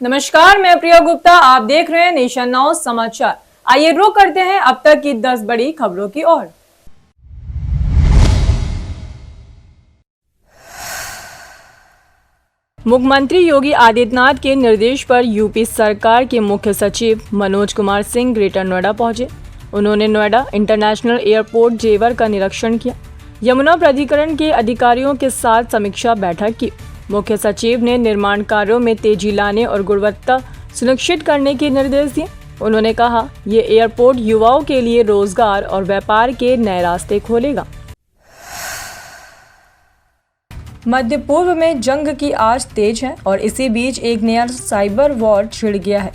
नमस्कार, मैं प्रिया गुप्ता। आप देख रहे हैं नेशन नाउ समाचार। आइए रुक करते हैं अब तक की 10 बड़ी खबरों की ओर। मुख्यमंत्री योगी आदित्यनाथ के निर्देश पर यूपी सरकार के मुख्य सचिव मनोज कुमार सिंह ग्रेटर नोएडा पहुंचे। उन्होंने नोएडा इंटरनेशनल एयरपोर्ट जेवर का निरीक्षण किया। यमुना प्राधिकरण के अधिकारियों के साथ समीक्षा बैठक की। मुख्य सचिव ने निर्माण कार्यों में तेजी लाने और गुणवत्ता सुनिश्चित करने के निर्देश दिए। उन्होंने कहा, ये एयरपोर्ट युवाओं के लिए रोजगार और व्यापार के नए रास्ते खोलेगा। मध्य पूर्व में जंग की आग तेज है और इसी बीच एक नया साइबर वॉर छिड़ गया है।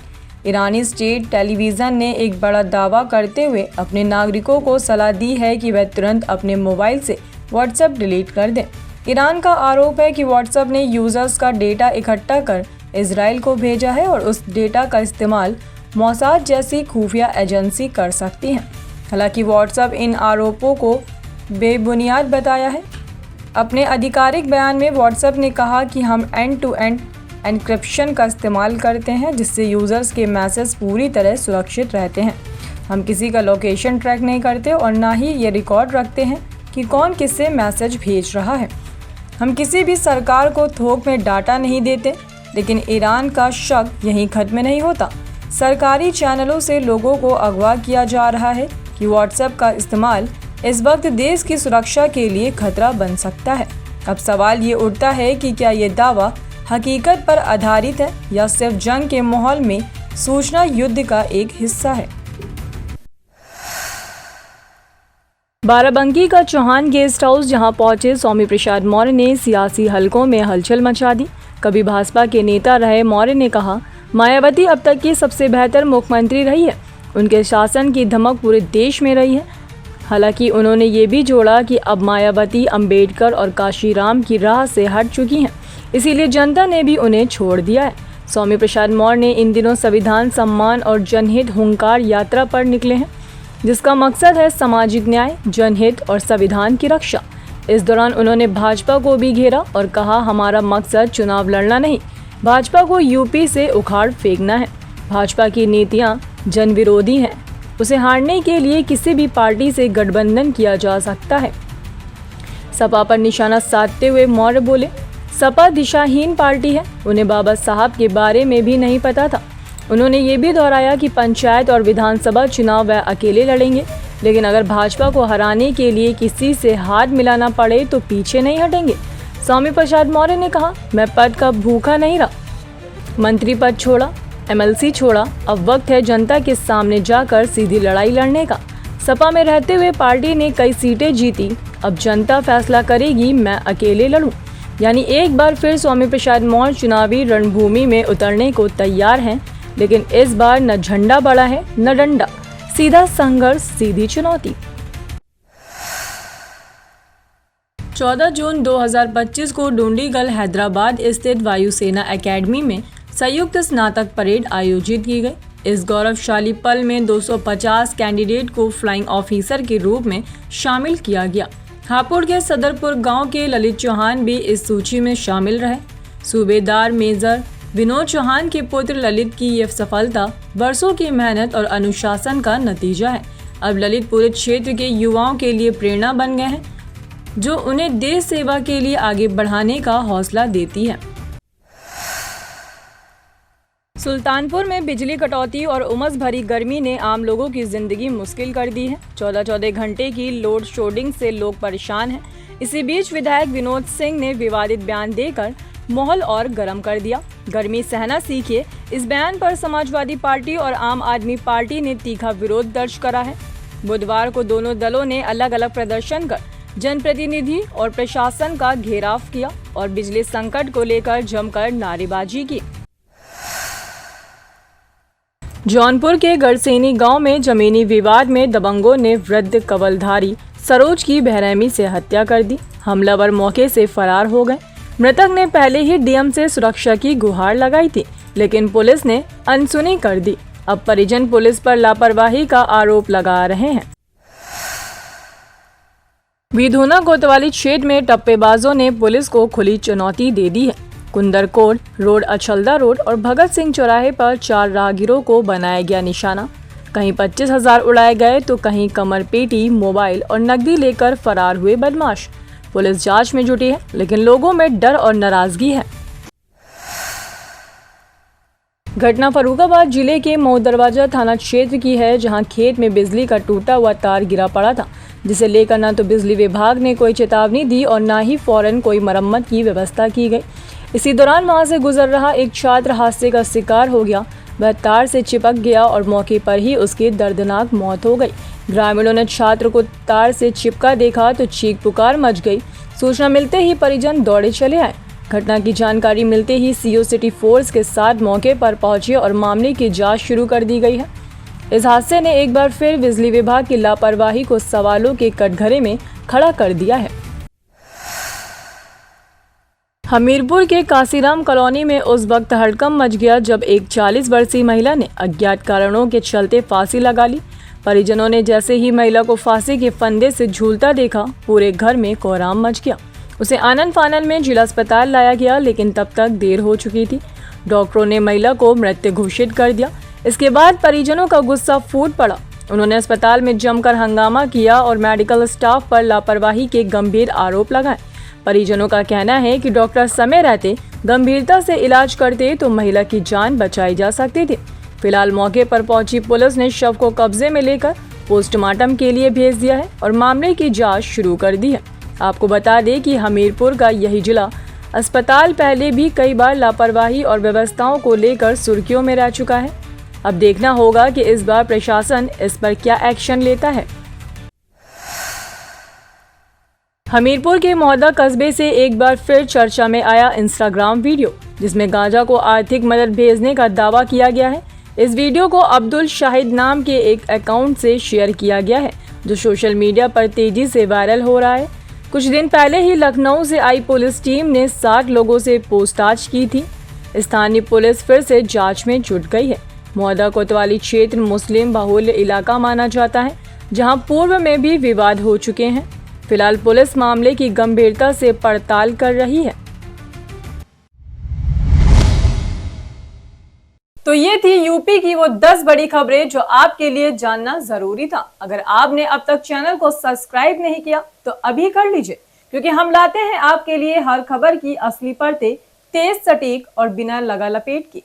ईरानी स्टेट टेलीविजन ने एक बड़ा दावा करते हुए अपने नागरिकों को सलाह दी है कि वह तुरंत अपने मोबाइल से व्हाट्सएप डिलीट कर दें। ईरान का आरोप है कि व्हाट्सएप ने यूजर्स का डेटा इकट्ठा कर इजराइल को भेजा है और उस डेटा का इस्तेमाल मोसाद जैसी खुफिया एजेंसी कर सकती है। हालांकि व्हाट्सएप इन आरोपों को बेबुनियाद बताया है। अपने आधिकारिक बयान में व्हाट्सएप ने कहा कि हम एंड टू एंड एन्क्रिप्शन का इस्तेमाल करते हैं, जिससे यूजर्स के मैसेज पूरी तरह सुरक्षित रहते हैं। हम किसी का लोकेशन ट्रैक नहीं करते और ना ही ये रिकॉर्ड रखते हैं कि कौन किससे मैसेज भेज रहा है। हम किसी भी सरकार को थोक में डाटा नहीं देते। लेकिन ईरान का शक यहीं खत्म नहीं होता। सरकारी चैनलों से लोगों को अगवा किया जा रहा है कि व्हाट्सएप का इस्तेमाल इस वक्त देश की सुरक्षा के लिए खतरा बन सकता है। अब सवाल ये उठता है कि क्या ये दावा हकीकत पर आधारित है या सिर्फ जंग के माहौल में सूचना युद्ध का एक हिस्सा है। बाराबंकी का चौहान गेस्ट हाउस जहां पहुंचे स्वामी प्रसाद मौर्य ने सियासी हलकों में हलचल मचा दी। कभी भाजपा के नेता रहे मौर्य ने कहा, मायावती अब तक की सबसे बेहतर मुख्यमंत्री रही है। उनके शासन की धमक पूरे देश में रही है। हालांकि उन्होंने ये भी जोड़ा कि अब मायावती अंबेडकर और काशीराम की राह से हट चुकी हैं, इसीलिए जनता ने भी उन्हें छोड़ दिया है। स्वामी प्रसाद मौर्य ने इन दिनों संविधान सम्मान और जनहित हुंकार यात्रा पर निकले हैं, जिसका मकसद है सामाजिक न्याय, जनहित और संविधान की रक्षा। इस दौरान उन्होंने भाजपा को भी घेरा और कहा, हमारा मकसद चुनाव लड़ना नहीं, भाजपा को यूपी से उखाड़ फेंकना है। भाजपा की नीतियां जन विरोधी हैं। उसे हारने के लिए किसी भी पार्टी से गठबंधन किया जा सकता है। सपा पर निशाना साधते हुए मौर्य बोले, सपा दिशाहीन पार्टी है, उन्हें बाबा साहब के बारे में भी नहीं पता था। उन्होंने ये भी दोहराया कि पंचायत और विधानसभा चुनाव वह अकेले लड़ेंगे, लेकिन अगर भाजपा को हराने के लिए किसी से हाथ मिलाना पड़े तो पीछे नहीं हटेंगे। स्वामी प्रसाद मौर्य ने कहा, मैं पद का भूखा नहीं रहा, मंत्री पद छोड़ा, एमएलसी छोड़ा, अब वक्त है जनता के सामने जाकर सीधी लड़ाई लड़ने का। सपा में रहते हुए पार्टी ने कई सीटें जीती, अब जनता फैसला करेगी, मैं अकेले लड़ूं। यानी एक बार फिर स्वामी प्रसाद मौर्य चुनावी रणभूमि में उतरने को तैयार हैं, लेकिन इस बार न झंडा बड़ा है न डंडा, सीधा संघर्ष, सीधी चुनौती। 14 जून 2025 को डोंडीगल हैदराबाद स्थित वायुसेना एकेडमी में संयुक्त स्नातक परेड आयोजित की गई। इस गौरवशाली पल में 250 कैंडिडेट को फ्लाइंग ऑफिसर के रूप में शामिल किया गया। हापुड़ के सदरपुर गांव के ललित चौहान भी इस सूची में शामिल रहे। सूबेदार मेजर विनोद चौहान के पुत्र ललित की यह सफलता वर्षों की मेहनत और अनुशासन का नतीजा है। अब ललित पूरे क्षेत्र के युवाओं के लिए प्रेरणा बन गए हैं, जो उन्हें देश सेवा के लिए आगे बढ़ाने का हौसला देती है। सुल्तानपुर में बिजली कटौती और उमस भरी गर्मी ने आम लोगों की जिंदगी मुश्किल कर दी है। 14 घंटे की लोड शेडिंग से लोग परेशान हैं। इसी बीच विधायक विनोद सिंह ने विवादित बयान देकर माहौल और गर्म कर दिया। गर्मी सहना सीखिए, इस बयान पर समाजवादी पार्टी और आम आदमी पार्टी ने तीखा विरोध दर्ज करा है। बुधवार को दोनों दलों ने अलग अलग प्रदर्शन कर जनप्रतिनिधि और प्रशासन का घेराव किया और बिजली संकट को लेकर जमकर नारेबाजी की। जौनपुर के गढ़सेनी गांव में जमीनी विवाद में दबंगों ने वृद्ध कवलधारी सरोज की बेरहमी से हत्या कर दी। हमलावर मौके से फरार हो गए। मृतक ने पहले ही डीएम से सुरक्षा की गुहार लगाई थी, लेकिन पुलिस ने अनसुनी कर दी। अब परिजन पुलिस पर लापरवाही का आरोप लगा रहे हैं। विधुना कोतवाली क्षेत्र में टप्पेबाजों ने पुलिस को खुली चुनौती दे दी है। कुंदरकोट रोड, अचलदा रोड और भगत सिंह चौराहे पर 4 राहगीरों को बनाया गया निशाना। कहीं 25,000 उड़ाए गए तो कहीं कमरपेटी, मोबाइल और नकदी लेकर फरार हुए बदमाश। पुलिस जांच में जुटी है, लेकिन लोगों में डर और नाराजगी है। घटना फर्रुखाबाद जिले के मऊ दरवाजा थाना क्षेत्र की है, जहां खेत में बिजली का टूटा हुआ तार गिरा पड़ा था, जिसे लेकर न तो बिजली विभाग ने कोई चेतावनी दी और न ही फौरन कोई मरम्मत की व्यवस्था की गई। इसी दौरान वहां से गुजर रहा एक छात्र हादसे का शिकार हो गया। वह तार से चिपक गया और मौके पर ही उसकी दर्दनाक मौत हो गई। ग्रामीणों ने छात्र को तार से चिपका देखा तो चीख पुकार मच गई। सूचना मिलते ही परिजन दौड़े चले आए। घटना की जानकारी मिलते ही सीओ सिटी फोर्स के साथ मौके पर पहुंचे और मामले की जांच शुरू कर दी गई है। इस हादसे ने एक बार फिर बिजली विभाग की लापरवाही को सवालों के कटघरे में खड़ा कर दिया है। हमीरपुर के काशीराम कॉलोनी में उस वक्त हड़कंप मच गया जब एक 40 वर्षीय महिला ने अज्ञात कारणों के चलते फांसी लगा ली। परिजनों ने जैसे ही महिला को फांसी के फंदे से झूलता देखा, पूरे घर में कोहराम मच गया। उसे आनन फानन में जिला अस्पताल लाया गया, लेकिन तब तक देर हो चुकी थी। डॉक्टरों ने महिला को मृत घोषित कर दिया। इसके बाद परिजनों का गुस्सा फूट पड़ा। उन्होंने अस्पताल में जमकर हंगामा किया और मेडिकल स्टाफ पर लापरवाही के गंभीर आरोप लगाए। परिजनों का कहना है कि डॉक्टर समय रहते गंभीरता से इलाज करते तो महिला की जान बचाई जा सकती थी। फिलहाल मौके पर पहुंची पुलिस ने शव को कब्जे में लेकर पोस्टमार्टम के लिए भेज दिया है और मामले की जांच शुरू कर दी है। आपको बता दें कि हमीरपुर का यही जिला अस्पताल पहले भी कई बार लापरवाही और व्यवस्थाओं को लेकर सुर्खियों में रह चुका है। अब देखना होगा कि इस बार प्रशासन इस पर क्या एक्शन लेता है। हमीरपुर के मौदा कस्बे से एक बार फिर चर्चा में आया इंस्टाग्राम वीडियो, जिसमें गांजा को आर्थिक मदद भेजने का दावा किया गया है। इस वीडियो को अब्दुल शाहिद नाम के एक अकाउंट से शेयर किया गया है, जो सोशल मीडिया पर तेजी से वायरल हो रहा है। कुछ दिन पहले ही लखनऊ से आई पुलिस टीम ने 60 लोगों से पूछताछ की थी। स्थानीय पुलिस फिर से जांच में जुट गई है। मौदा कोतवाली क्षेत्र मुस्लिम बाहुल्य इलाका माना जाता है, जहां पूर्व में भी विवाद हो चुके हैं। फिलहाल पुलिस मामले की गंभीरता से पड़ताल कर रही है। तो ये थी यूपी की वो 10 बड़ी खबरें जो आपके लिए जानना जरूरी था। अगर आपने अब तक चैनल को सब्सक्राइब नहीं किया तो अभी कर लीजिए, क्योंकि हम लाते हैं आपके लिए हर खबर की असली परतें, तेज, सटीक और बिना लगा लपेट की।